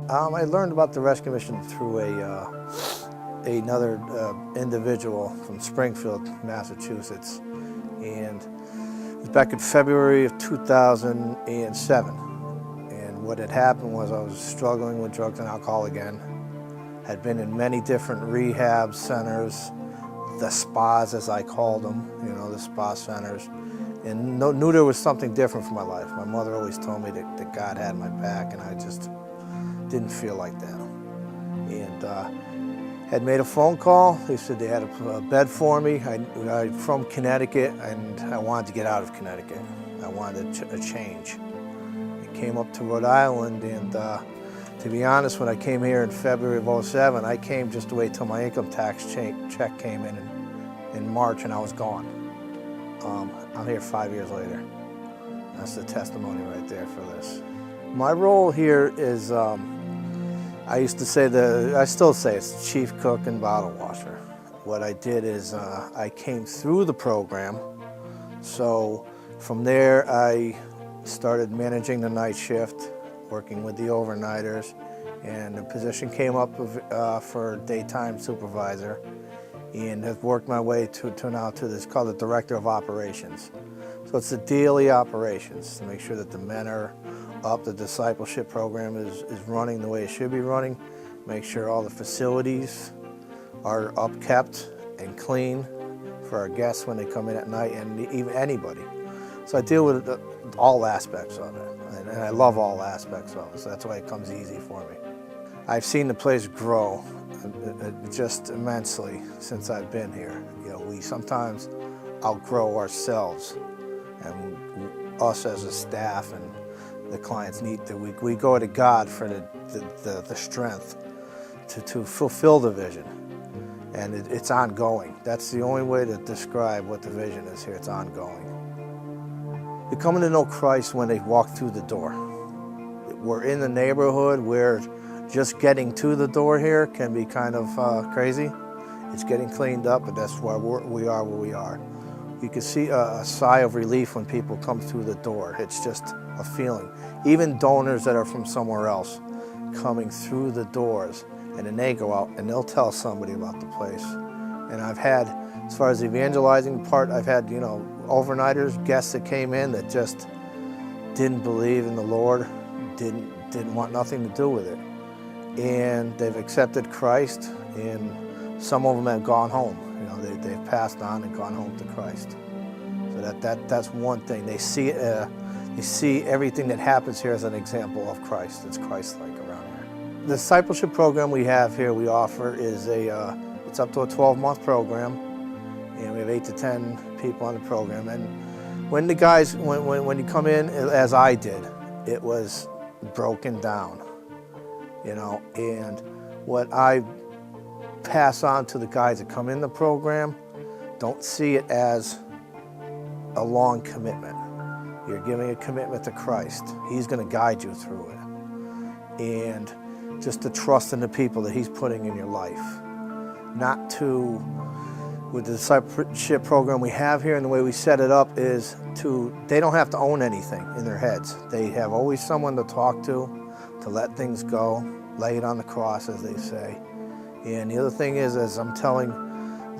I learned about the rescue mission through another individual from Springfield, Massachusetts, and it was back in February of 2007. And what had happened was I was struggling with drugs and alcohol again. Had been in many different rehab centers, the spas as I called them, the spa centers, and knew there was something different for my life. My mother always told me that God had my back, and I just didn't feel like that. And had made a phone call. They said they had a bed for me. I'm from Connecticut, and I wanted to get out of Connecticut. I wanted a change. I came up to Rhode Island, and to be honest, when I came here in February of '07, I came just to wait till my income tax check came in March, and I was gone. I'm here 5 years later. That's the testimony right there for this. My role here is, I used to say I still say it's chief cook and bottle washer. What I did is I came through the program, so from there I started managing the night shift, working with the overnighters, and the position came up for daytime supervisor, and have worked my way to now to this called the Director of Operations. So it's the daily operations to make sure that the men are up, the discipleship program is running the way it should be running, make sure all the facilities are upkept and clean for our guests when they come in at night, and even anybody. So I deal with all aspects of it, and I love all aspects of it, so that's why it comes easy for me. I've seen the place grow just immensely since I've been here. We sometimes outgrow ourselves, and us as a staff and the clients need that we go to God for the strength to fulfill the vision, and it's ongoing. That's the only way to describe what the vision is here. It's ongoing. You're coming to know Christ when they walk through the door. We're in the neighborhood where just getting to the door here can be kind of crazy. It's getting cleaned up, but that's why we are where we are. You can see a sigh of relief when people come through the door. It's just a feeling. Even donors that are from somewhere else coming through the doors, and then they go out and they'll tell somebody about the place. And I've had, as far as the evangelizing part, I've had, overnighters, guests that came in that just didn't believe in the Lord, didn't want nothing to do with it. And they've accepted Christ, and some of them have gone home. They've passed on and gone home to Christ. So that's one thing. They see everything that happens here as an example of Christ. It's Christ-like around here. The discipleship program we have here, we offer is it's up to a 12-month program, and we have 8 to 10 people on the program. And when the guys, when you come in, as I did, it was broken down, and what I pass on to the guys that come in the program, don't see it as a long commitment. You're giving a commitment to Christ. He's going to guide you through it. And just to trust in the people that He's putting in your life. Not to, with the discipleship program we have here and the way we set it up is they don't have to own anything in their heads. They have always someone to talk to let things go, lay it on the cross, as they say. And the other thing is, as I'm telling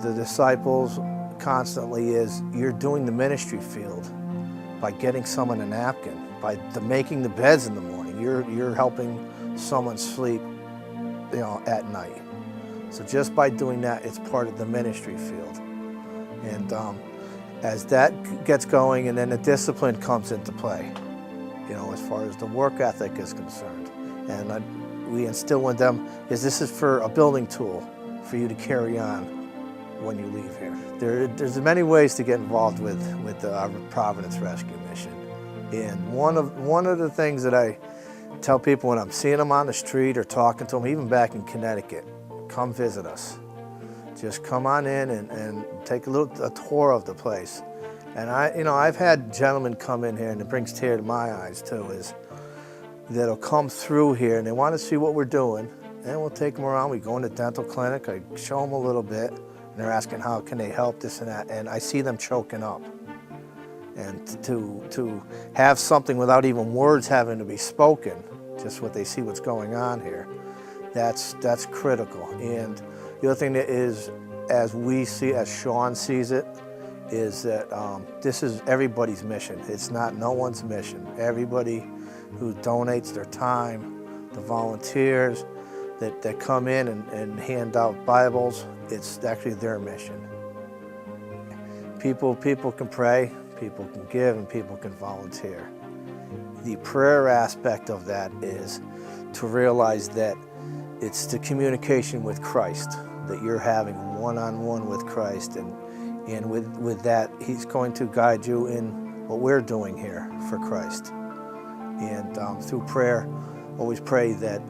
the disciples constantly, is you're doing the ministry field by getting someone a napkin, by making the beds in the morning. You're helping someone sleep, at night. So just by doing that, it's part of the ministry field. And as that gets going, and then the discipline comes into play, as far as the work ethic is concerned. And we instill in them this is for a building tool for you to carry on when you leave here. There's many ways to get involved with the Providence Rescue Mission. And one of the things that I tell people when I'm seeing them on the street or talking to them, even back in Connecticut, come visit us. Just come on in and take a tour of the place. And I've had gentlemen come in here, and it brings tears to my eyes too, is that'll come through here and they want to see what we're doing, and we'll take them around. We go in the dental clinic, I show them a little bit, and they're asking how can they help, this and that, and I see them choking up. And to have something without even words having to be spoken, just what they see what's going on here. That's critical. And the other thing that is, as we see, as Sean sees it, is that this is everybody's mission. It's not no one's mission. Everybody who donates their time, the volunteers that come in and hand out Bibles, it's actually their mission. People can pray, people can give, and people can volunteer. The prayer aspect of that is to realize that it's the communication with Christ, that you're having one-on-one with Christ, and with that, He's going to guide you in what we're doing here for Christ. And through prayer, always pray that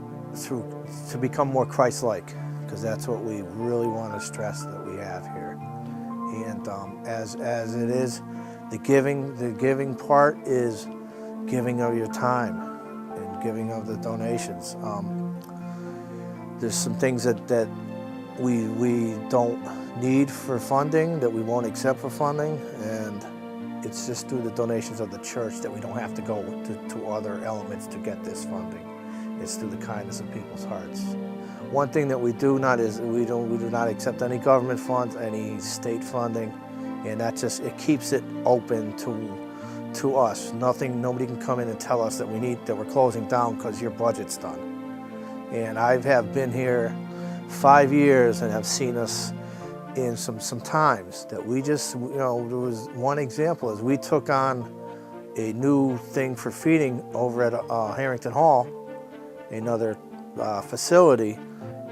to become more Christ-like, because that's what we really want to stress that we have here. And as it is, the giving part is giving of your time and giving of the donations. There's some things that we don't need for funding, that we won't accept for funding, and it's just through the donations of the church that we don't have to go to other elements to get this funding. It's through the kindness of people's hearts. One thing that we do not is we do not accept any government funds, any state funding, and it keeps it open to us. Nobody can come in and tell us that we're closing down because your budget's done. And I have been here 5 years and have seen us in some times that we just, there was one example is we took on a new thing for feeding over at Harrington Hall, another facility,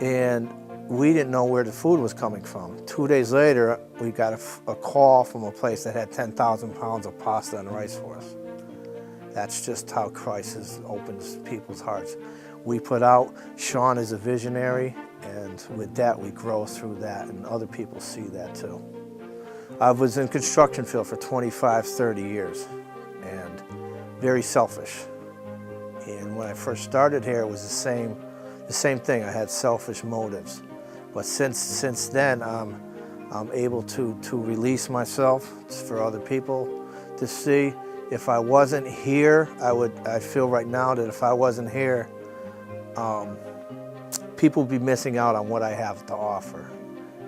and we didn't know where the food was coming from. 2 days later, we got a call from a place that had 10,000 pounds of pasta and rice for us. That's just how Christ opens people's hearts. We put out, Sean is a visionary, and with that we grow through that, and other people see that too. I was in construction field for 25, 30 years, and very selfish. And when I first started here, it was the same thing. I had selfish motives. But since then, I'm able to release myself for other people to see. If I wasn't here, I feel right now that if I wasn't here, people would be missing out on what I have to offer.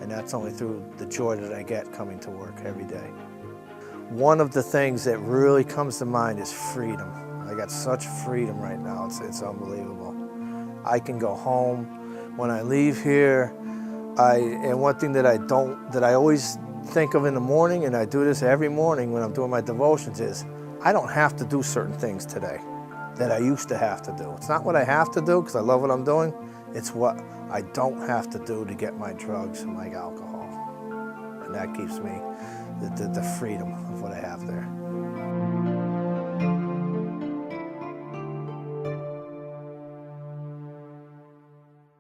And that's only through the joy that I get coming to work every day. One of the things that really comes to mind is freedom. I got such freedom right now, it's unbelievable. I can go home. When I leave here, and one thing that I always think of in the morning, and I do this every morning when I'm doing my devotions, is I don't have to do certain things today that I used to have to do. It's not what I have to do because I love what I'm doing, it's what I don't have to do to get my drugs and my alcohol. And that keeps me the freedom of what I have there.